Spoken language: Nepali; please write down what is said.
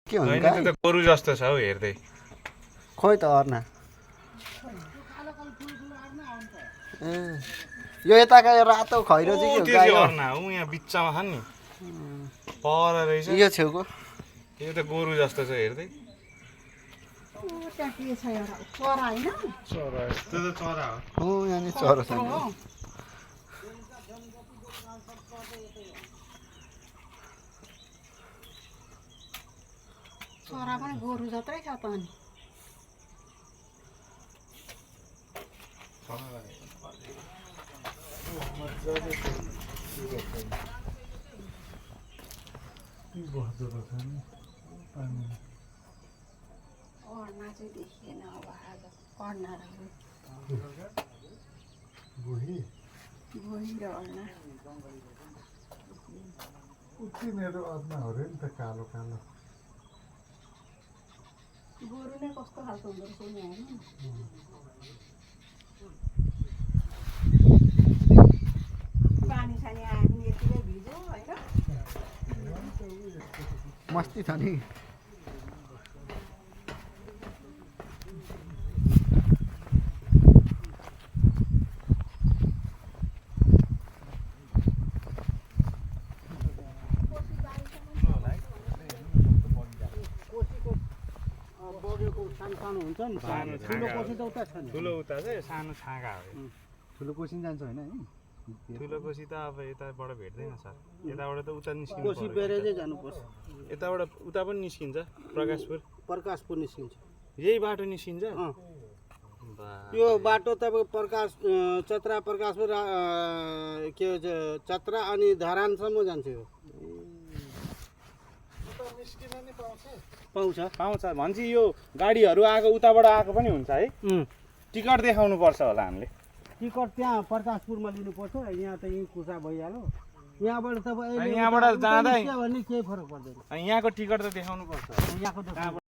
के हुन्छ हैन त्यो त गोरु जस्तो छ हौ हेर्दै खोइ त अर्ना ए यो यताका यो रातो खैरो चाहिँ के हो गाई हो अर्ना हो यहाँ बिचमा छ नि पर रहेछ यो छेउको यो त गोरु जस्तो छ हेर्दै त्यहाँ के छ एउटा चरा होइन चरा त्यो त चरा हो हो यहाँ नि चरो छ नि चरा पनि गोरु जत्रै छ त अनि अर्ना चाहिँ देखिएन अब आज कर्नाहरू गोही र अर्ना मेरो अर्ना हो रे नि त कालो कालो गोरु नै कस्तो खालको हुँदो रहेछ नि होइन पानी सानी आयो भने यतिकै भिज्यो होइन मस्ती छ नि सानो हुन्छ नि ठुलो कोसी त उता छ नि ठुलो उता चाहिँ सानो छाँगा हो ठुलो कोसी जान्छ होइन है ठुलो कोसी त अब यताबाट भेट्दैन सर यताबाट त उता निस्किन्छ कोसी बेरेजै जानुपर्छ यताबाट उता पनि निस्किन्छ प्रकाशपुर निस्किन्छ यही बाटो निस्किन्छ यो बाटो तपाईँको प्रकाश चत्रा प्रकाशपुर के भन्छ चत्रा अनि धरानसम्म जान्छ यो पाउँछ पाउँछ भन्छ यो गाडीहरू आएको उताबाट आएको पनि हुन्छ है टिकट देखाउनु पर्छ होला हामीले टिकट त्यहाँ प्रकाशपुरमा लिनुपर्छ यहाँ त यहीँ कुसा भइहाल्यो यहाँबाट तपाईँ यहाँबाट जाँदा भने केही फरक पर्दैन यहाँको टिकट त देखाउनु पर्छ यहाँको